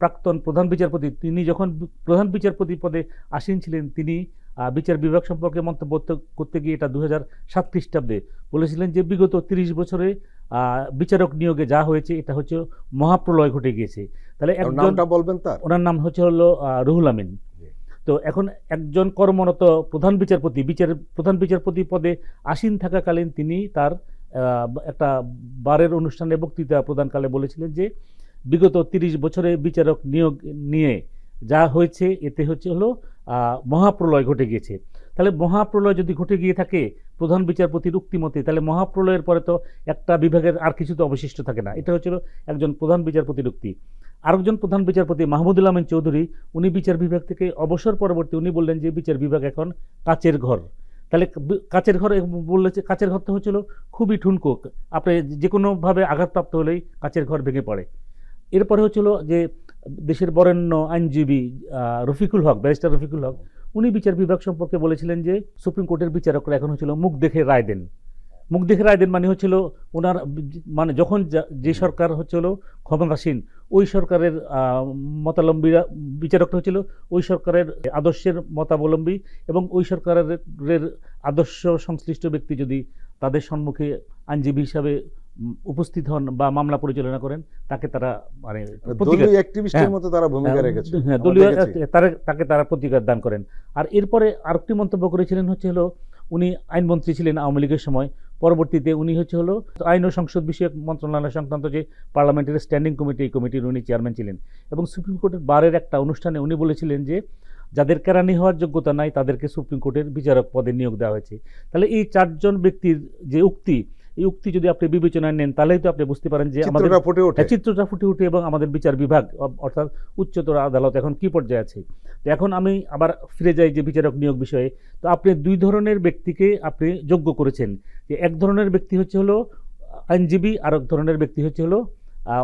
প্রাক্তন প্রধান বিচারপতি তিনি যখন প্রধান বিচারপতি পদে আসীন ছিলেন, তিনি বিচার বিভাগ সম্পর্কে মন্তব্য করতে গিয়ে এটা 2007 খ্রিস্টাব্দে বলেছিলেন যে বিগত 30 বছরে বিচারক নিয়োগে যা হয়েছে এটা হচ্ছে মহাপ্রলয় ঘটে গিয়েছে। তাহলে নামটা বলবেন তার? ওনার নাম হলো রুহুল আমিন। তো এখন একজন কর্মরত প্রধান বিচারপতি পদে আসীন থাকাকালীন তিনি তার একটা বারের অনুষ্ঠানে বক্তৃতা প্রদানকালে বলেছিলেন যে বিগত 30 বছরে বিচারক নিয়োগ নিয়ে যা হয়েছে এতে হলো মহাপ্রলয় ঘটে গিয়েছে। তাহলে মহাপ্রলয় যদি ঘটে গিয়ে থাকে প্রধান বিচারপতির উক্তি মতে, তাহলে মহাপ্রলয়ের পরে তো একটা বিভাগের আর কিছু তো অবশিষ্ট থাকে না। এটা হচ্ছিল একজন প্রধান বিচারপতির উক্তি। আরেকজন প্রধান বিচারপতি মাহমুদুল আমিন চৌধুরী, উনি বিচার বিভাগ থেকে অবসর পরবর্তী উনি বললেন যে বিচার বিভাগ এখন কাচের ঘর। তাহলে কাচের ঘর বললে যে কাচের ঘর তো হচ্ছিল খুবই ঠুনকো, আপনি যে কোনোভাবে আঘাতপ্রাপ্ত হলেই কাচের ঘর ভেঙে পড়ে। এরপরে হচ্ছিল যে দেশের বরেণ্য আইনজীবী রফিকুল হক, ব্যারিস্টার রফিকুল হক, উনি বিচার বিভাগ সম্পর্কে বলেছিলেন যে সুপ্রিম কোর্টের বিচারকরা এখন হচ্ছিল মুখ দেখে রায় দেন। মুখ দেখে রায় দেন মানে হচ্ছিল ওনার মানে যখন যে সরকার হচ্ছিল ক্ষমতাসীন ওই সরকারের মতাবলম্বীরা বিচারকরা হচ্ছিল ওই সরকারের আদর্শের মতাবলম্বী, এবং ওই সরকারের আদর্শ সংশ্লিষ্ট ব্যক্তি যদি তাদের সম্মুখে আইনজীবী হিসাবে উপস্থিত হন বা মামলা পরিচালনা করেন, তাকে তারা মানে তাকে তারা প্রতিকার দান করেন। আর এরপরে আরেকটি মন্তব্য করেছিলেন হলো উনি আইনমন্ত্রী ছিলেন আওয়ামী লীগের সময়, পরবর্তীতে উনি হলো আইন ও সংসদ বিষয়ক মন্ত্রণালয় সংক্রান্ত যে পার্লামেন্টের স্ট্যান্ডিং কমিটি, এই কমিটির উনি চেয়ারম্যান ছিলেন। এবং সুপ্রিম কোর্টের বারের একটা অনুষ্ঠানে উনি বলেছিলেন যে যাদের কেরানি হওয়ার যোগ্যতা নাই তাদেরকে সুপ্রিম কোর্টের বিচারক পদে নিয়োগ দেওয়া হয়েছে। তাহলে এই চারজন ব্যক্তির যে উক্তি, এই উক্তি যদি আপনি বিবেচনায় নেন তাহলেই তো আপনি বুঝতে পারেন যে আমাদের চিত্রটা ফুটে ওঠে এবং আমাদের বিচার বিভাগ অর্থাৎ উচ্চতর আদালত এখন কি পর্যায়ে আছে। তো এখন আমি আবার ফিরে যাই যে বিচারক নিয়োগ বিষয়ে। তো আপনি দুই ধরনের ব্যক্তিকে আপনি যোগ্য করেছেন, যে এক ধরনের ব্যক্তি হলো আইনজীবী, আর এক ধরনের ব্যক্তি হলো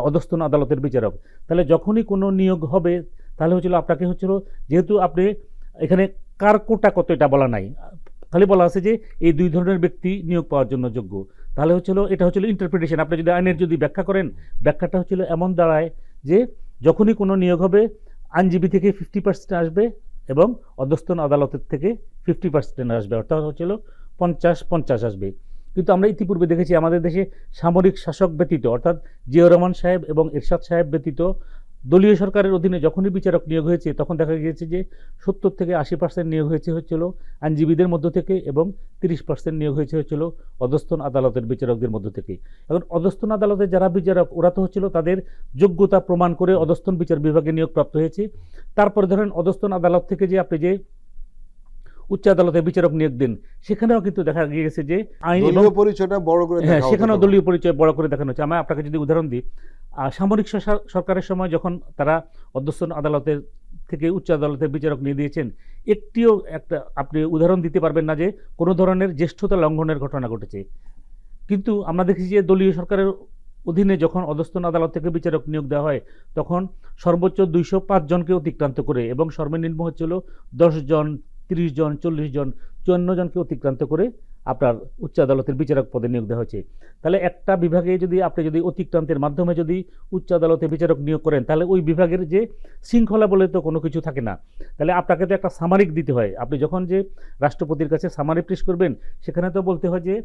অধস্তন আদালতের বিচারক। তাহলে যখনই কোনো নিয়োগ হবে তাহলে আপনাকে যেহেতু আপনি এখানে কার কোটা কত এটা বলা নাই, খালি বলা আছে যে এই দুই ধরনের ব্যক্তি নিয়োগ পাওয়ার জন্য যোগ্য। তাহলে এটা ইন্টারপ্রিটেশন। আপনি যদি আইনের যদি ব্যাখ্যা করেন, ব্যাখ্যাটা এমন দাঁড়ায় যে যখনই কোনো নিয়োগ হবে আইনজীবী থেকে 50% আসবে এবং অধস্তন আদালতের থেকে 50% আসবে, অর্থাৎ 50-50 আসবে। কিন্তু আমরা ইতিপূর্বে দেখেছি আমাদের দেশে সামরিক শাসক ব্যতীত, অর্থাৎ জিয়াউর রহমান সাহেব এবং এরশাদ সাহেব ব্যতীত দলীয় সরকারের অধীনে যখনই বিচারক নিয়োগ হয়েছে তখন দেখা গিয়েছে যে 70-80% নিয়োগ হয়েছে আইনজীবীদের মধ্য থেকে এবং 30% নিয়োগ হয়েছে অধস্তন আদালতের বিচারকদের মধ্য থেকে। এখন অধস্তন আদালতের যারা বিচারক ওরা তো তাদের যোগ্যতা প্রমাণ করে অধস্তন বিচার বিভাগে নিয়োগ প্রাপ্ত হয়েছে। তারপরে ধরেন অধস্তন আদালত থেকে যে আপনি যে উচ্চ আদালতে বিচারক নিয়োগ দেন, সেখানেও কিন্তু দেখা গিয়েছে যে দলীয় পরিচয়টা বড় করে সেখানেও দলীয় পরিচয় বড় করে দেখানো হচ্ছে। আমি আপনাকে যদি উদাহরণ দিই, সামরিক সরকারের সময় যখন তারা অধস্তন আদালতের থেকে উচ্চ আদালতের বিচারক নিয়ে দিয়েছেন, একটিও একটা আপনি উদাহরণ দিতে পারবেন না যে কোনো ধরনের জ্যেষ্ঠতা লঙ্ঘনের ঘটনা ঘটেছে। কিন্তু আমরা দেখি যে দলীয় সরকারের অধীনে যখন অধস্তন আদালত থেকে বিচারক নিয়োগ দেওয়া হয় তখন সর্বোচ্চ 205 জনকে অতিক্রান্ত করে এবং সর্বনিম্ন 10 জন, 30 জন, 40 জন, 54 জনকে অতিক্রান্ত করে আপনার উচ্চ আদালতের বিচারক পদে নিয়োগ দেওয়া হয়েছে। তাহলে একটা বিভাগে আপনি যদি অতিক্রান্তের মাধ্যমে যদি উচ্চ আদালতে বিচারক নিয়োগ করেন, তাহলে ওই বিভাগের যে শৃঙ্খলা বলে তো কোনো কিছু থাকে না। তাহলে আপনাকে তো একটা সামারিক দিতে হয়। আপনি যখন যে রাষ্ট্রপতির কাছে সামারি পেশ করবেন, সেখানে তো বলতে হয় যে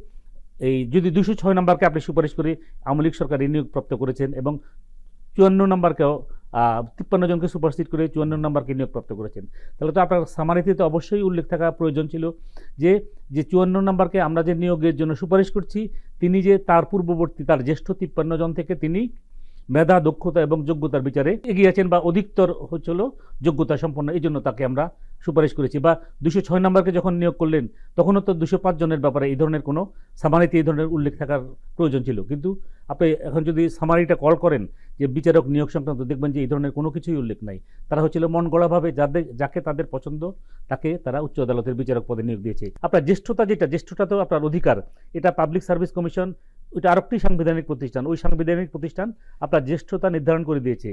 এই যদি 206 নম্বরকে আপনি সুপারিশ করে আওয়ামী লীগ সরকার নিয়োগপ্রাপ্ত করেছেন এবং 54 নম্বরকেও 53 জনকে সুপারসিড করে 54 নম্বরকে নিয়োগপ্রাপ্ত করেছেন, তাহলে তো আপনার সামারিতে তো অবশ্যই উল্লেখ থাকা প্রয়োজন ছিল যে 54 নম্বরকে আমরা যে নিয়োগের জন্য সুপারিশ করছি তিনি যে তার পূর্ববর্তী তার জ্যেষ্ঠ 53 জন থেকে তিনি মেধা, দক্ষতা এবং যোগ্যতার বিচারে এগিয়ে আছেন বা অধিকতর যোগ্যতা সম্পন্ন, এই জন্য তাকে আমরা সুপারিশ করেছি। বা 206 নম্বরকে যখন নিয়োগ করলেন তখনও তো 205 জনের ব্যাপারে এই ধরনের কোনো সামারিতে এই ধরনের উল্লেখ থাকার প্রয়োজন ছিল। কিন্তু আপনি এখন যদি সামারিটা কল করেন যে বিচারক নিয়োগ সংক্রান্ত, দেখবেন যে এই ধরনের কোনো কিছুই উল্লেখ নাই। তারা মন গড়াভাবে যাকে তাদের পছন্দ তাকে তারা উচ্চ আদালতের বিচারক পদে নিয়োগ দিয়েছে। আপনার জ্যেষ্ঠতা তো আপনার অধিকার, এটা পাবলিক সার্ভিস কমিশন, ওইটা আরেকটি সাংবিধানিক প্রতিষ্ঠান, ওই সাংবিধানিক প্রতিষ্ঠান আপনার জ্যেষ্ঠতা নির্ধারণ করে দিয়েছে।